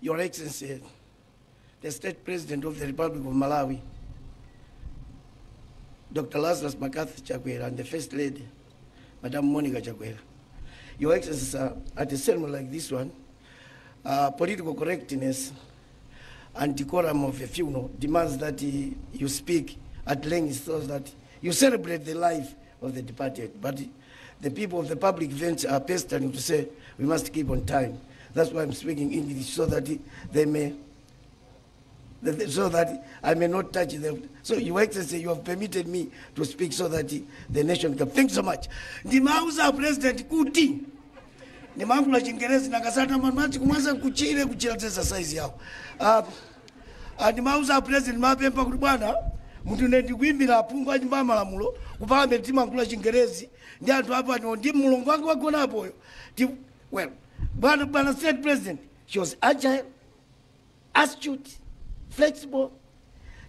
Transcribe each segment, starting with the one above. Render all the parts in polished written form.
Your Excellency, the State President of the Republic of Malawi, Dr. Lazarus Makathi Chakwera, and the First Lady, Madam Monica Chakwera. Your Excellency, at a ceremony like this one, political correctness and decorum of a funeral demands that you speak at length so that you celebrate the life of the departed. But the people of the public events are pestering to say we must keep on time. That's why I'm speaking English, so that so that I may not touch them. So Your Excellency, you have permitted me to speak so that the nation can. Thanks so much. Ndimauza President kuti ndimangula Chingerezi nakasata mamachi kumwanza kuchira tesa size yao. Ndimauza President mapempa kuti bwana mtu ndikuimbira apungu achimba malamulo kupala ndimangula Chingerezi ndi anthu apo ndi mulungu wangu wagona apoyo. Well, Bwana State President, she was agile, astute, flexible.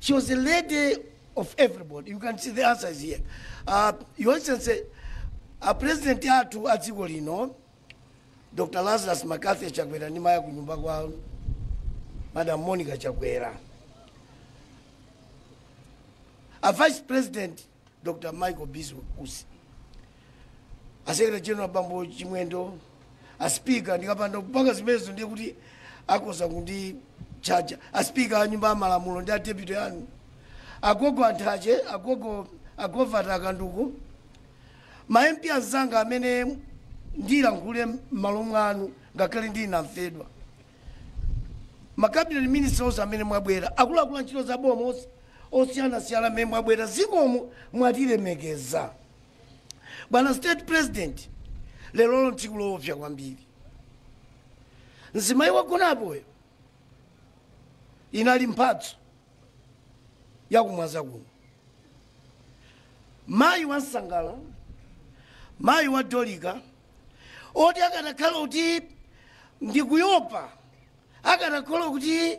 She was a lady of everybody. You can see the answers here. Your Excellency, President yatu atziko lino, Dr. Lazarus Makathi Chakwera ni maya kunyumba kwa Madam Monica Chakwera. A Vice President, Dr. Michael Bizu Usi. A Secretary General Bambo Chimwendo, a Speaker, ndikapanda kupanga zimezo ndiye kuti akoza kundi chaja. A Speaker anyumba malamulo ndi deputy anu. Agogo Antache, agovata akanduku. Ma MP anzanga amene ndira nkule malungano ngakale ndi namfedwa. Ma cabinet ministers amene mwabwera akula ntchito za boma osiyana amene mwabwera zikomo mwatilemekeza. Bwana State President, lero tsiku loopsa kwambiri. Nzimayi wagonapoyo inali mphatso yakumwaza kuno. Mayi wa Nsangala, mayi wa Dolika, oti akanakhala kuti ndikuyopa, akanakhala kuti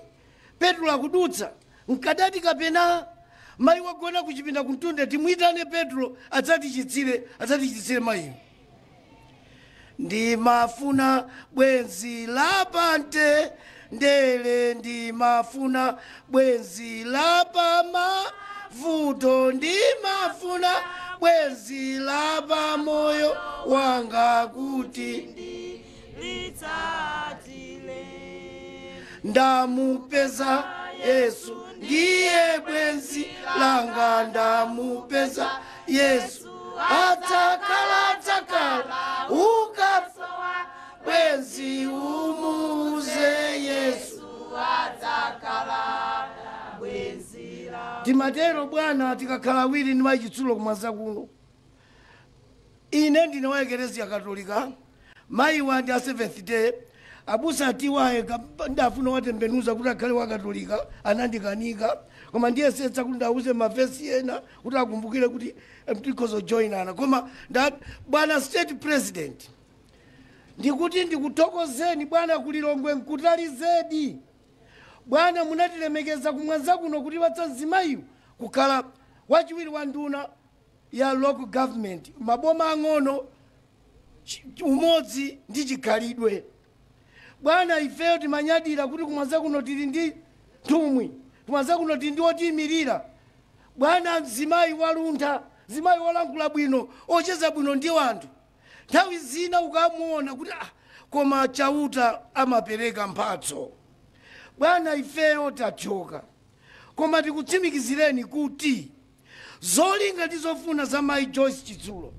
Petro akudutsa, nkadati kapena mayi wagona kuchipinda kuntunde timwitane Petro adzatichitsire mayiyo. Ndimafuna bwenzi lapante ndele, ndimafuna bwenzi lapa mavuto, ndimafuna bwenzi lapa moyo wanga kuti ndamupeza Yesu ndiye bwenzi langa, ndamupeza Yesu atakala ukasowa bwenzi umuze Yesu atakala bwenzi la. Timatero bwana tikakhala awiri ndi machitsulo kumwaza kuno. Ine ndine wa Eklezia Katolika, mayi wandi a Seventh Day, abusa atiwaye ndafuna watembenuza kuti akhale wa Katolika, anandikanika. Koma ndiye setsa kuti ndauze mavesi ena kuti akumbukire kuti tikozo joinana. Koma Bwana State President, ndikuti ndikutokozeni bwana kulilongwe nkutalizedi. Bwana munatilemekeza kumwanza kuno kuti watsanzimayu kukhala wachiwiri wa nduna ya local government, maboma ang'ono, umodzi ndi chikhalidwe. Bwana ifeyo timanyadira kuti kumwanza kuno tili ndi nthumwi, kumwanza kuno tili ndi otiyimirira. Bwana mzimayi waluntha, zimayi wolankhula bwino, ocheza bwino ndi wanthu. Nthawi zina ukamuona kuti koma chauta amapereka mphatso. Bwana ifeyo tachoka, koma tikutsimikizireni kuti zolinga ndi zofuna za mayi Joyce Chitsulo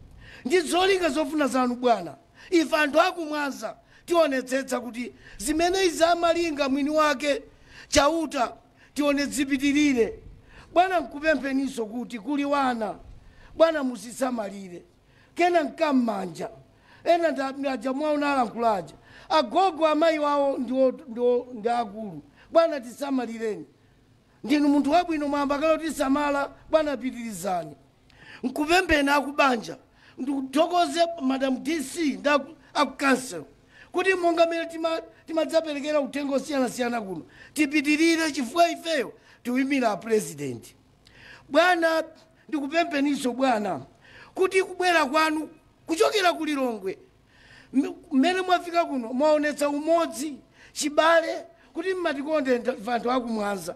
ndi zolinga zofuna zanu bwana. Ife anthu akumwanza tionetsetsa kuti zimene izamalinga mwini wake chauta tione zipitirire. Bwana nkupempheniso kuti kuli wana bwana musisamalire kena nkamanja ena ndaja mwaona alankulaja agogo amayi wawo ndi akulu. Bwana tisamalireni, ndinu munthu wabwino mwambakalo tisamala. Bwana pitirizani. Nkupempheni akubanja, ndikutokoze Madam DC akukansel kuti monga mene timadzaperekera uthenga osiyana kuno tipitirire chifukwa ifeyo tiwimira President. Bwana ndikupempheniso bwana kuti kubwera kwanu kuchokera kulilongwe mmene mwafika kuno mwaonetsa umodzi chibale kuti mmatikonde vantu akumwanza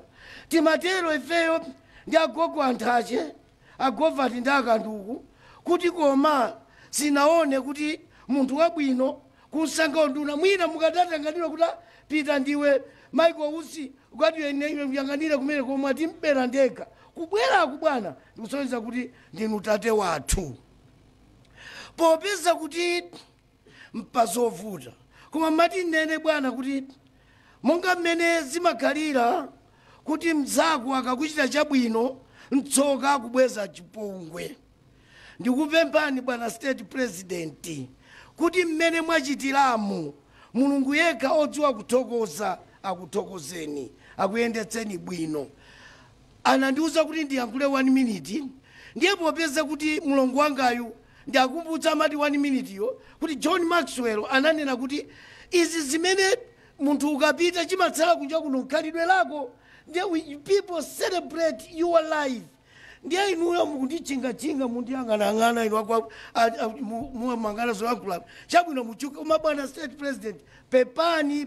timatero ifeyo ndi agogo anthache agovati ndi akanduku kuti koma sinaone kuti munthu wabwino kusankha nduna mwina mukadatanganira kuti pita ndiwe Michael Usi ukati yang'anira kumene komwe atimbera ndekha kubweraku bwana ndikusonyeza kuti ndinu tate wathu popeza kuti mpazovuta koma mati nene bwana kuti monga mmene zimakhalira kuti mzako akakuchita chabwino mtsoka akubweza chipongwe ndikupemphani bwana state president kuti mmene mwachitiramu mulungu yekha odziwa kuthokoza akuthokozeni akuyendetseni bwino anandiuza kuti ndiyankhule 1 minute ndiye popeza kuti mulongo wangayu ndiakumbutsa amati 1 minute yo kuti John Maxwell ananena kuti izi zimene munthu ukapita chimatsala kunja kuno khalidwe lako ndiye people celebrate your life ndiye inuyo mukundichinga mundiyang'anang'ana inu akwa muwamangana zolankhula chabwino muchuka koma bwana state president pepani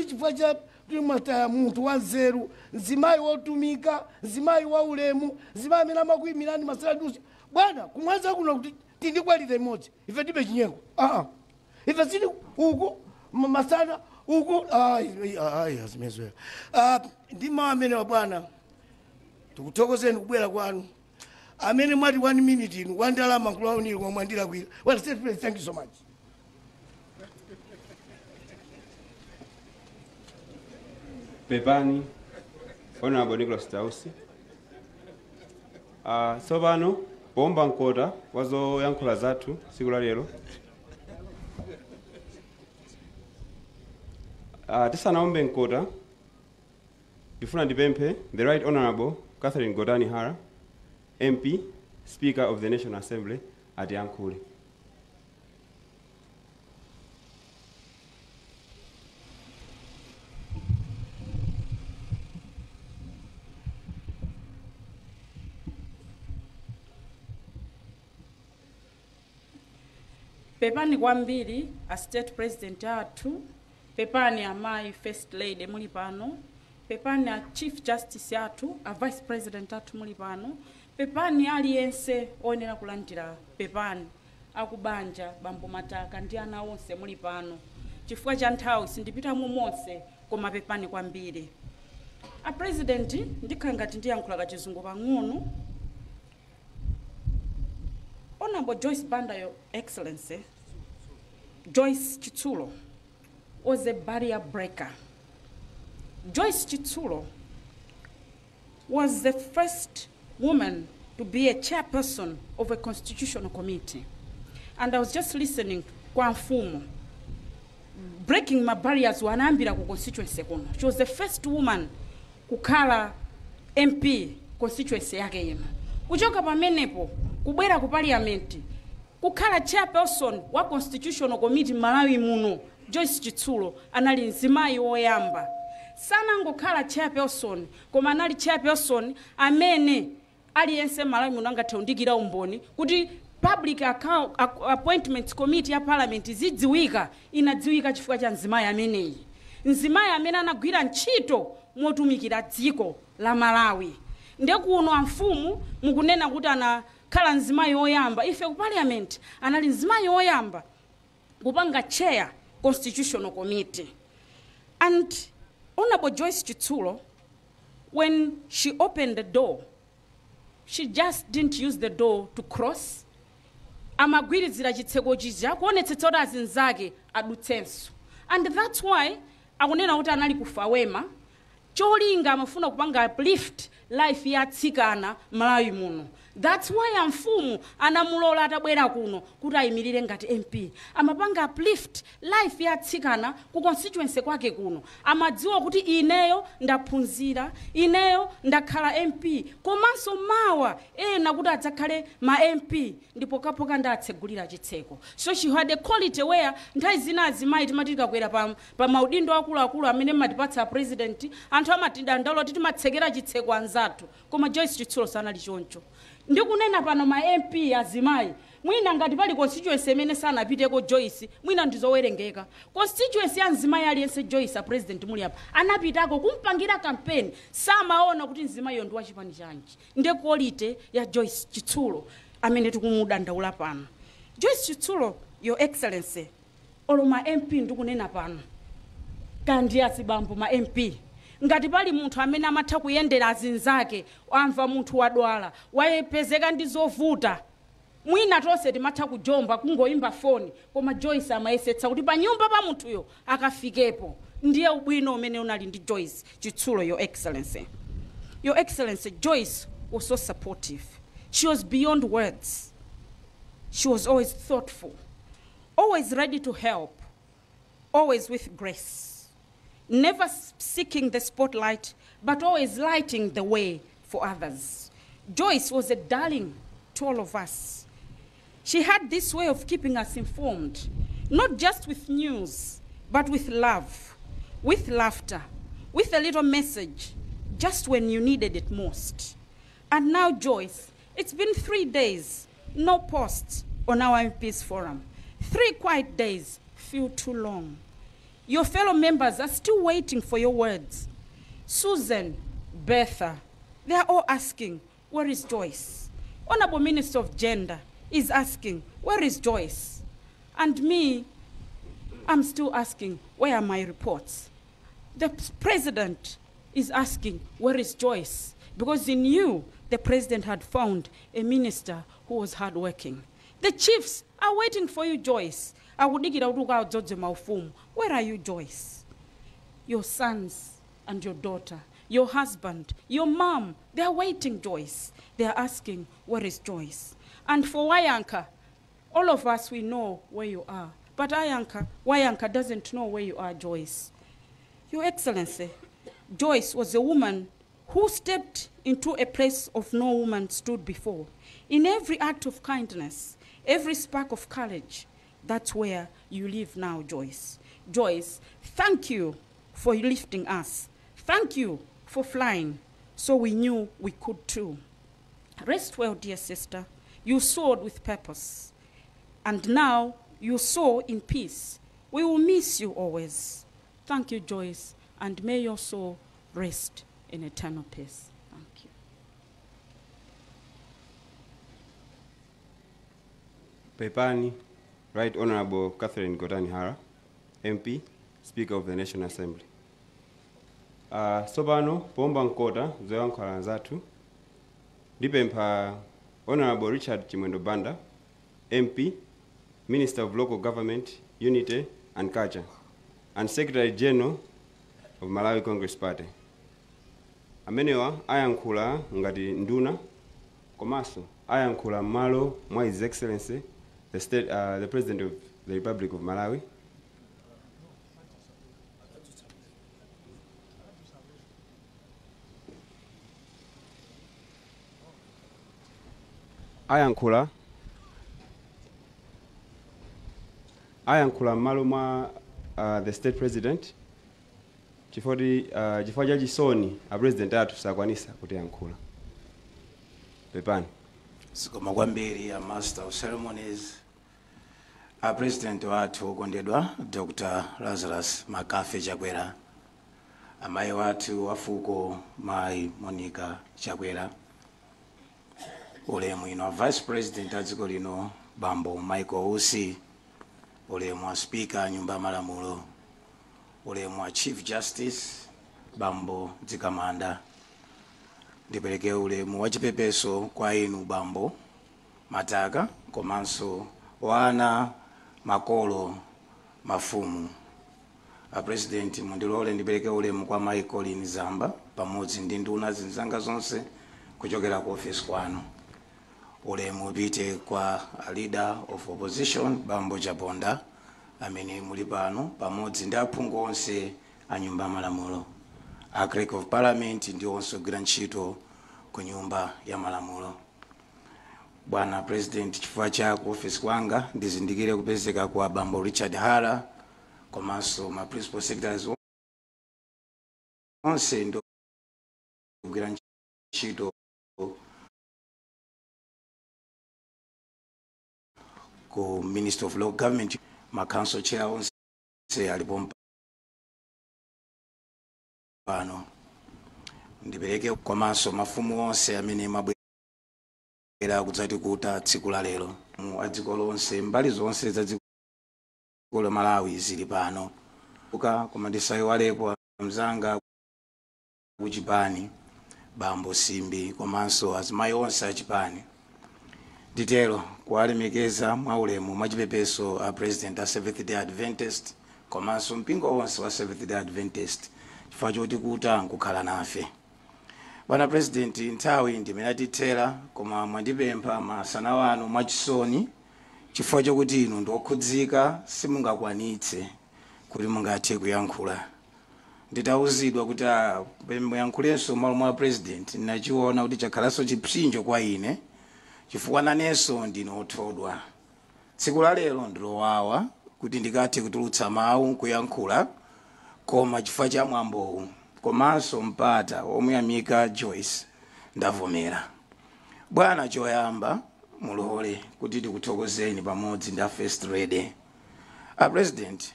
chifukwa cha kuti mwataya munthu wanzeru mzimayi wotumika mzimayi waulemu mzimayi amene amakuyimirani masaladusi bwana kumwanza kuno kuti tindikwalire imodzi ife tibe chinyengo ife sili uku masana uku azimezwera ndima amene wa bwana tikuthokozeni kubwera kwanu amene mwati 1 minute inu wandalama nkulaoniri kwa mwandira kwira well state president thank you so much Pepani Honorable Nicholas Tausi so pano pomba nkota wazo yankhula zathu siku la lero tisanaombe nkota ndifuna ndipemphe the right honorable Catherine Godani Hara MP Speaker of the National Assembly atiyankhule. Pepani kwambiri a state president athu, pepani amayi first lady muli pano, pepani a chief justice athu, a vice president athu muli pano, pepani aliyense onera kulandira pepani akubanja bambo Mataka ndi ana onse muli pano. Chifukwa cha nthawi sindipita monse koma pepani kwambiri. A president ndikhala ngati ndiyankhula kachizungu pang'ono. Honorable Joyce Banda, Your Excellency, Joyce Chitsulo was a barrier breaker. Joyce Chitsulo was the first woman to be a chairperson of a constitutional committee. And I was just listening kwa mfumo, breaking my barriers wanambira ku constituency kuno. She was the first woman kukhala MP constituency yake yema. Kuchoka pamenepo kubwera ku parliament kukhala chairperson wa constitutional committee Malawi muno Joyce Chitsulo anali mzimayi woyamba sana ngokhala chairperson koma anali chairperson amene aliyense Malawi muno angathaundikira umboni kuti public appointments committee ya parliament zidziwika inadziwika chifukwa cha mzimayi ameneyi mzimayi amene anagwira ntchito motumikira dziko la Malawi ndekuno amfumu mukunena kuti khala mzimayi oyamba ife ku parliament anali mzimayi oyamba kupanga chair constitutional committee. And Honorable Joyce Chitsulo, when she opened the door, she just didn't use the door to cross. Amagwirizira chitseko chija kuonetsetsa kuti azinzake adutsenso. And that's why akunena kuti anali kufa wema cholinga amafuna kupanga uplift life ya tsikana Malawi muno. That's why amfumu anamulola atabwera kuno kuti ayimirire ngati MP. Amapanga uplift life ya tsikana ku constituency kwake kuno. Amadziwa kuti ineyo ndaphunzira, ineyo ndakhala MP. Komanso mawa ena kuti adzakhale ma MP ndipo kapoka ndatsegulira chitseko. So she had a quality where nthawi zina azimayi timatika kwera pa maudindo akuluakulu amene matipatsa president anthu amatidandaulo kuti timatsekera chitseko anzathu. Koma Joyce Chitsulo sanali choncho. Ndikunena pano ma MP azimayi mwina ngati pali constituency imene sanapiteko Joyce mwina ndizowerengeka. Constituency ya Nzimayi aliyense Joyce a president muli apa anapitako kumpangira campaign samaona kuti Nzimayiyo ndi wachipani chanji. Ndiye quality ya Joyce Chitsulo amene tikumudandaula pano. Joyce Chitsulo, Your Excellency, oloma MP ndikunena pano kandi azibambo ma MP ngati pali munthu amene amatha kuyendera azinzake amva munthu wadwala wayepezeka ndi zovuta mwina tonse timatha kujomba kungoimba foni koma Joyce amayesetsa kuti pa nyumba pa munthuyo akafikepo. Ndiye ubwino umene unali ndi Joyce Chitsulo, Your Excellency. Your Excellency, Joyce was so supportive. She was beyond words. She was always thoughtful, always ready to help, always with grace, never seeking the spotlight, but always lighting the way for others. Joyce was a darling to all of us. She had this way of keeping us informed, not just with news, but with love, with laughter, with a little message, just when you needed it most. And now, Joyce, it's been 3 days, no posts on our MPs forum. 3 quiet days feel too long. Your fellow members are still waiting for your words. Susan, Bertha, they are all asking, where is Joyce? Honorable Minister of Gender is asking, where is Joyce? And me, I'm still asking, where are my reports? The president is asking, where is Joyce? Because he knew the president had found a minister who was hardworking. The chiefs are waiting for you, Joyce. Where are you, Joyce? Your sons and your daughter, your husband, your mom, they are waiting, Joyce. They are asking, where is Joyce? And for Wayanka, all of us, we know where you are. But Wayanka doesn't know where you are, Joyce. Your Excellency, Joyce was a woman who stepped into a place of no woman stood before. In every act of kindness, every spark of courage, that's where you live now, Joyce. Joyce, thank you for lifting us. Thank you for flying, so we knew we could too. Rest well, dear sister. You soared with purpose, and now you soar in peace. We will miss you always. Thank you, Joyce, and may your soul rest in eternal peace. Thank you. Pepani, Right Honorable Catherine Godani Hara, MP, Speaker of the National Assembly. Sobano, Pomba Nkota, Zoyankala Nzatu, Dipempa Honorable Richard Chimwendo Banda, MP, Minister of Local Government, Unity and Culture, and Secretary General of Malawi Congress Party. Amenewa ayankula ngati nduna komaso ayankula malo mwa His Excellency the President of the Republic of Malawi. Ayankula malo mwa the State President chifukwa jaji Soni a president atu sakwanisa kuti yankula. Pepani. Sikoma kwambiri ya Master of Ceremonies, a President watu okondedwa Dr. Lazarus Makafe Chakwera, amayi watu wafuko Mai Monica Chakwera, ulemu ino Vice President adziko lino Bambo Michael Usi, ulemu wa Speaker Nyumba Malamulo, ulemu wa Chief Justice Bambo Dzikamanda, ndipereke ulemu wachipepeso kwa inu Bambo Mataka komanso wana makolo mafumu. A President mundilole ndipereke ulemu kwa Michael Nzamba pamodzi ndi nduna zinzanga zonse kuchokera ku office kwanu. Ulemu upite kwa a leader of opposition Bambo Chaponda amene muli pano pamodzi ndi aphungu onse a Nyumba Malamulo. A Clerk of Parliament ndi onse ogwira ntchito ku Nyumba ya Malamulo. Bwana President, chifukwa cha ku office kwanga ndizindikire kupezeka kwa Bambo Richard Hara komanso ma principal secretaries onse ndo ogwira ntchito ku Minister of Local Government, ma council chair onse alipo pano. Ndipereke komanso mafumu onse amene mabwera kudzati kuta tsiku la lero mu adziko lonse mbali zonse za dziko la Malawi zili pano. Koma ndisayiwalepo mzanga ku Chipani Bambo Simbi komanso azimayi onse a Chipani. Nditero kuwalemekeza mwaulemu mwachipepeso a President a Seventh Day Adventist komanso mpingo onse wa Seventh Day Adventist chifukwa choti kuta nkukhala nafe. Bwana President, nthawi ndimenatithera koma mwandipempha masana wanu mwachisoni chifukwa chokuti inu ndokhudzika simungakwanitse kuti mungathe kuyankhula. Nditawuzidwa kuti muyankhulenso malo mwa President, nachiona kuti chakhalanso chipsinjo kwa ine chifukwa nanenso ndinothodwa. Tsiku la lero ndilowawa kuti ndikathe kutulutsa mawu kuyankhula koma chifukwa cha mwambowu komanso mpata omuyamika Joyce ndavomera. Bwana, choyamba mulole kuti tikuthokozeni pamodzi ndi First Lady. A President,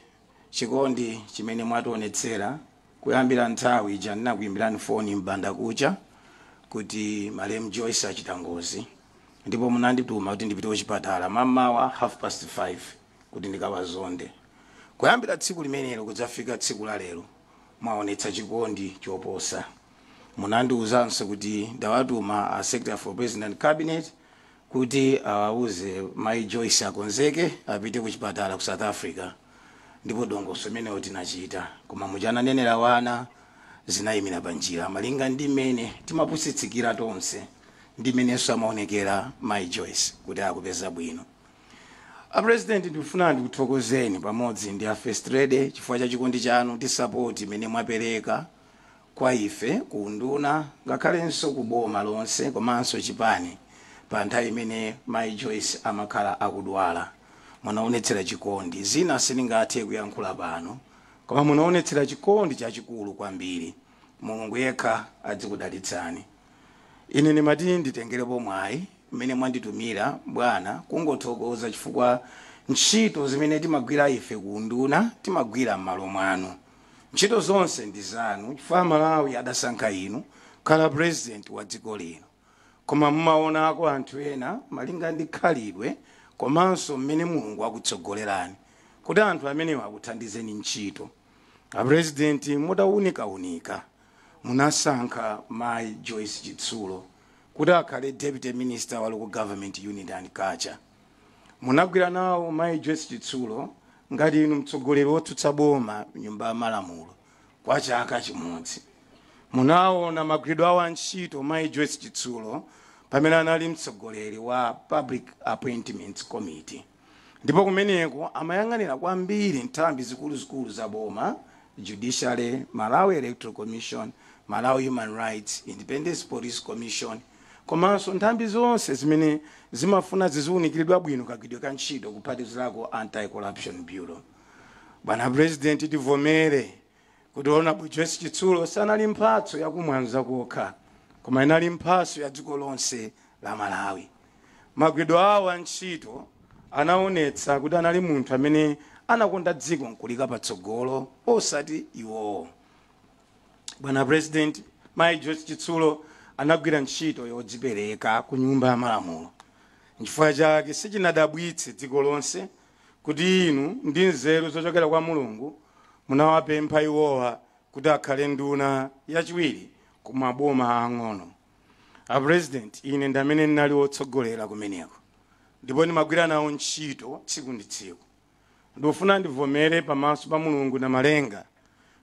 chikondi chimene mwationetsera kuyambira nthawi ija ndinakuyimbirani foni mbanda kucha kuti Malemu Joyce achita ngozi ndipo munandituma kuti ndipite kuchipatala mamawa 5:30 kuti ndikawazonde. Kuyambira tsiku limenelo kudzafika tsiku la lero mwaonetsa chikondi choposa. Munandiwuzanso kuti ndawatuma a Secretary for President Cabinet kuti awauze Mai Joyce akonzeke apite kuchipatala ku South Africa. Ndipo dongoso limenelo tinachita koma mujananenera wana zinayimira panjira malinga ndi mmene timapusitsikira tonse ndi mmenenso amaonekera Mai Joyce kuti akupeza bwino. A President, ndifuna ndikuthokozeni pamodzi ndi a First Lady chifukwa cha chikondi chanu ndi support imene mwapereka kwa ife ku nduna ngakhalenso ku boma lonse komanso Chipani pa nthawi imene Mai Joyce amakhala akudwala. Munaonetsera chikondi zina siningathe kuyankhula pano koma munaonetsera chikondi chachikulu kwambiri. Mulungu yekha adzikudalitsani. Ine ndimati nditengerepo mwayi mmene mwanditumira bwana kungothokoza chifukwa ntchito zimene timagwira ife ku nduna timagwira m'malo mwanu. Ntchito zonse ndi zanu chifukwa Malawi adasankha inu khala President wa dziko lino. Koma mumaonako anthu ena malinga ndi khalidwe komanso mmene Mulungu akutsogolerani kuti anthu amene akuthandizeni ntchito. A President, mutawunika munasankha Mai Joyce Chitsulo kuti akhale Deputy Minister wa Local Government Unity and Culture. Munagwira nawo Mai Joyce Chitsulo ngati inu mtsogoleri wotsutsa boma nyumba ya malamulo kwa chaka chimodzi. Munaona magwiridwe awo antchito Mai Joyce Chitsulo pamene anali mtsogoleri wa Public Appointments Committee. Ndipo kumeneko amayang'anira kwambiri nthambi zikuluzikulu za boma, Judiciary, Malawi Electoral Commission, Malawi Human Rights, Independence Police Commission, komanso nthambi zonse zimene zimafuna ziziwunikiridwa bwino kagwidwe ka ntchito kuphatizirako Anti-Corruption Bureau. Bwana President, tivomere kuti Honorable Joyce Chitsulo sanali mphatso yakumwanza kokha koma inali mphatso ya dziko lonse la Malawi. Magwidwe awo antchito anaonetsa kuti anali munthu amene anakonda dziko nkulika patsogolo osati iwowo. Bwana President, Mai Joyce Chitsulo anagwira ntchito yodzipereka ku nyumba ya malamulo. N'chifukwa chake sichinadabwitse dziko lonse kuti inu ndi nzeru zochokera kwa Mulungu munawapempha iwowa kuti akhale nduna yachiwiri ku maboma ang'ono. A President, ine ndamene ndinali wotsogolera kumeneko ndipo ndimagwira nawo ntchito tsiku ndi tsiku. Ndofuna ndivomere pamaso pa Mulungu na malenga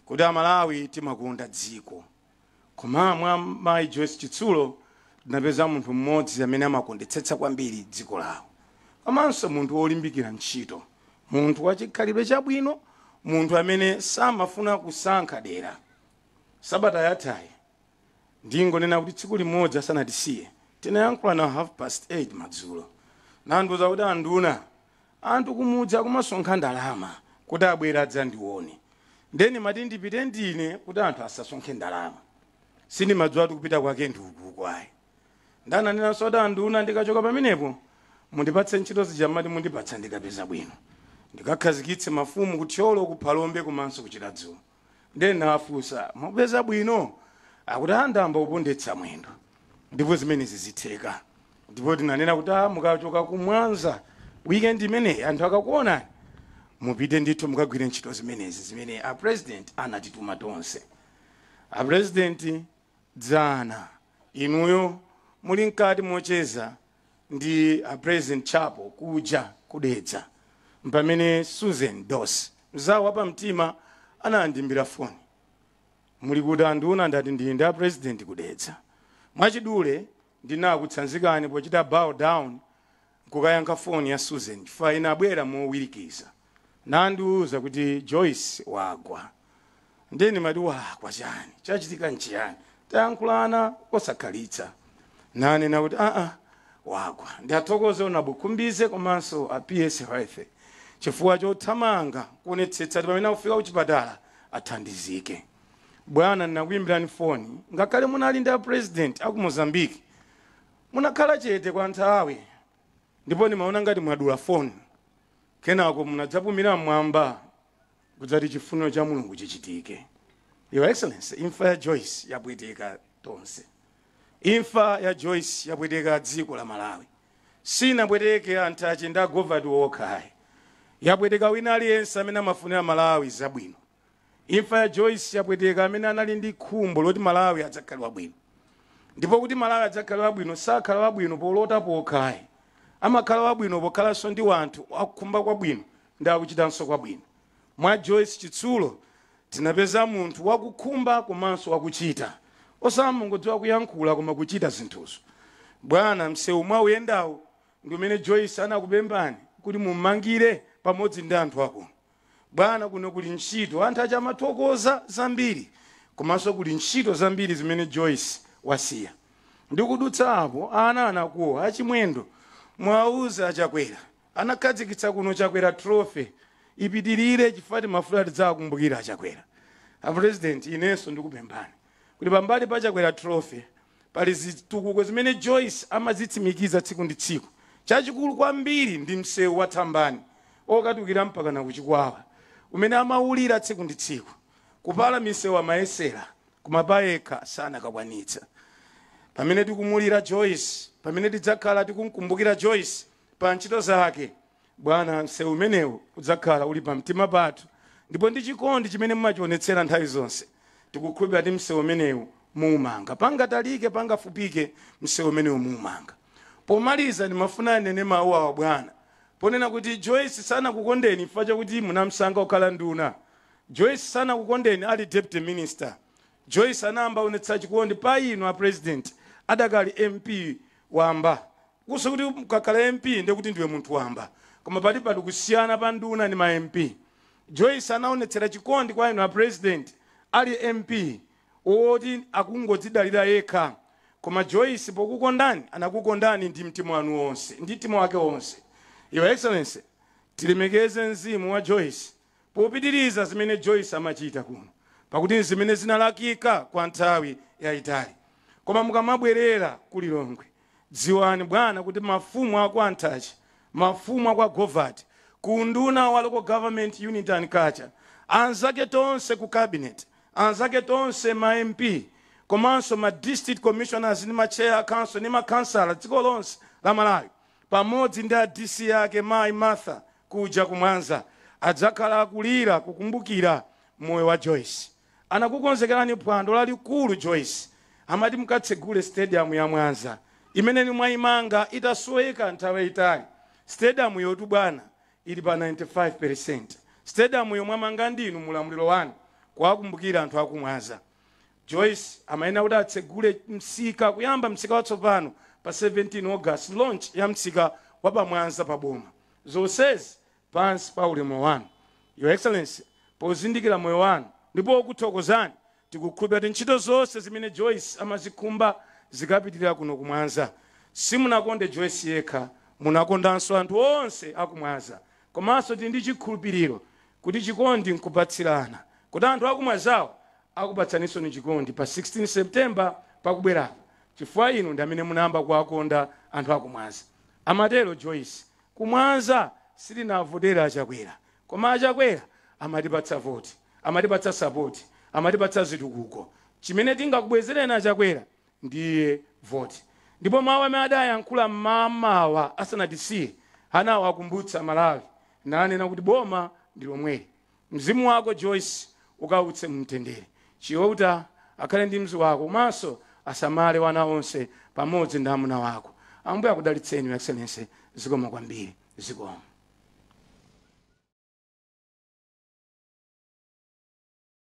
kuti Amalawi timakonda dziko. Koma mwa Mai Joyce Chitsulo tinapeza munthu mmodzi amene amakondetsetsa kwambiri dziko lawo. Komanso munthu wolimbikira ntchito, munthu wachikhalidwe chabwino, munthu amene samafuna kusankha dera. Sabata yathayi ndingonena kuti tsiku limodzi asanatisiye tinayankhula na 8:30 madzulo. Nandiwuza kuti anduna anthu kumudzi akumasonkha ndalama kuti abwera adzandione. Ndeni mati ndipite ndine kuti anthu asasonkhe ndalama. Sindimadziwa kuti kupita kwake ndi uku kwayi. Ndananena soda anduna ndikachoka pamenepo mundipatse ntchito zijamati mundipatsa ndikapeza bwino ndikakhazikitse mafumu kutyolo kuphalombe komanso kuchiradzulo ndeni nawafunsa mupeza bwino akuti andamba kupondetsa mwendo ndipo zimenezi zitheka ndipo tinanena kuti mukachoka kumwanza weekend imeneyi anthu akakuonani mupite ndithu mukagwire ntchito zimenezi zimene a president anatituma tonse. A president dzana inuyo muli mkati mocheza ndi a president Chapo kuja kudedza mpamene Susan Dos mzawo wa pamtima anandimbira foni muli kuti anduna ndati ndi ndi a president kudedza mwachidule ndinakutsanzikani pochita bow down kukayankha foni ya Susan chifukwa inabwera mowirikiza nandiuza kuti Joyce wagwa. Ndeni mati wagwa chani chachitika nchiyani tayankhulana kosakhalitsa nanena kuti wagwa ndiathokoze unabukhumbize komanso a PS Health chifukwa chothamanga kuonetsetsa kuti pamene akufika kuchipatala athandizike. Bwana ndinakuyimbirani foni ngakhale munali ndi a president aku Mozambique munakhala chete kwa nthawi ndipo ndimaona ngati mwadula foni kenako munadzapumira mwamba kudzati chifuniro cha Mulungu chichitike. Your Excellency, imfa ya Joyce yapweteka tonse. Imfa ya Joyce yapweteka dziko la Malawi. Sinapweteke anthu achenda government wokhayi. Yapweteka wina aliyense amene amafunira Malawi zabwino. Imfa ya Joyce yapweteka amene anali ndi khumbo loti Malawi adzakhala wabwino. Ndipo kuti Malawi adzakhala wabwino sakhala wabwino polota pokhayi. Amakhala wabwino pokhalanso ndi wanthu akukhumba kwabwino ndi akuchitanso kwabwino. Mwa Joyce Chitsulo tinapeza munthu wakukhumba komanso wakuchita osamungodziwa kuyankhula koma kuchita zinthuzo. Bwana msewu mwa uyendawo ndi umene Joyce anakupembani kuti mumangire pamodzi ndi anthu ako. Bwana kuno kuli ntchito anthu achamathokoza zambiri komanso kuli ntchito zambiri zimene Joyce wasiya. Ndikudutsa apo ana anakuwa achimwendo mwauza achakwera anakhazikitsa kuno chakwera trophy ipitirire chifukwa mafuta tidzakumbukira achakwera. A president inenso ndikupembani kuti pambali pa chakwera trophy pali zitukuko zimene Joyce amazitsimikiza tsiku ndi tsiku. Chachikulu kwambiri ndi msewu wa Thambani okatukira mpaka na kuchikwawa umene amaulira tsiku ndi tsiku kupala misewu amayesera kumapayekha sana kakwanitsa. Pamene tikumulira Joyce pamene tidzakhala tikumkumbukira Joyce pa ntchito zake Bwana msewu umenewu udzakhala uli pa mtima pathu ndipo ndi chikondi chimene mmachionetsera nthawi zonse tikukhulupirira kuti msewu umenewu muumanga pangatalike pangafupike msewu umenewu muumanga. Pomaliza ndimafuna nene mawu awa Bwana ponena kuti Joyce sanakukondeni chifukwa chakuti munamsankha kukhala nduna. Joyce sanakukondeni ali deputy minister. Joyce anambaonetsa chikondi pa inu a president adakali MP wamba kusukuti mukakhala MP ndekuti ndiwe munthu wamba koma pali kusiyana pa nduna ndi ma MP. Joyce anaonetsera chikondi kwa inu a president ali MP oti akungodzidalira yekha koma Joyce pokukondani anakukondani ndi mtima wanu wonse ndi mtima wake wonse. Your Excellency, tilemekeze mzimu wa Joyce popitiriza zimene Joyce amachita kuno pakuti zimene zinalakika kwa nthawi yayitali koma mukamabwerera ku Lilongwe dziwani Bwana kuti mafumu ako anthachi mafumu ako Govert ku nduna wa local government unit and culture anzake tonse ku cabinet anzake tonse ma MP komanso ma district commissioners ni ma chair council ni ma councilor dziko lonse la Malawi pamodzi ndi DC yake Mai Martha kuja kumwanza adzakhala akulira kukumbukira moyo wa Joyce. Anakukonzekerani phwando lalikulu Joyce amati mukatsegule stadium ya Mwanza imene ni mwayimanga itasoweka nthawi itali. Stadium yotu Bwana ili pa 95%. Stadium yomwe mwamanga ndinu mulamuliro wanu kuwakumbukira anthu akumwanza. Joyce amayenera kuti atsegule msika kuyamba msika watsopano pa 17 August launch ya msika wa pamwanza pa boma. Zonsezi pansi pa ulemu wanu. Your Excellency, pozindikira moyo wanu ndipo kuthokozani tikukhulupirira kuti ntchito zonse zimene Joyce amazikhumba zikapitirira kuno kumwanza. Simunakonde Joyce yekha, munakondanso anthu onse akumwanza. Komanso tili ndi chikhulupiriro kuti chikondi nkupatsirana kuti anthu akumwanzawo akupatsaninso ni chikondi pa 16 September pakubwerapo chifukwa inu ndi amene munayamba kuwakonda anthu akumwanza. amatero Joyce kumwanza sitinavotera achakwera koma achakwera amatipatsa voti amatipatsa support amatipatsa zitukuko chimene tingakubwezereni achakwera ndiye voti ndipo mawu amene adayankhula mamawa asanatisiye anawo akumbutsa Malawi nanena kuti boma ndi lomweli mzimu wako Joyce ukautse mtendere Chiouta akhale ndi mzi wako komanso asamale wana onse pamodzi ndi amuna wako Ambuye akudalitseni Your Excellency zikomo kwambiri zikomo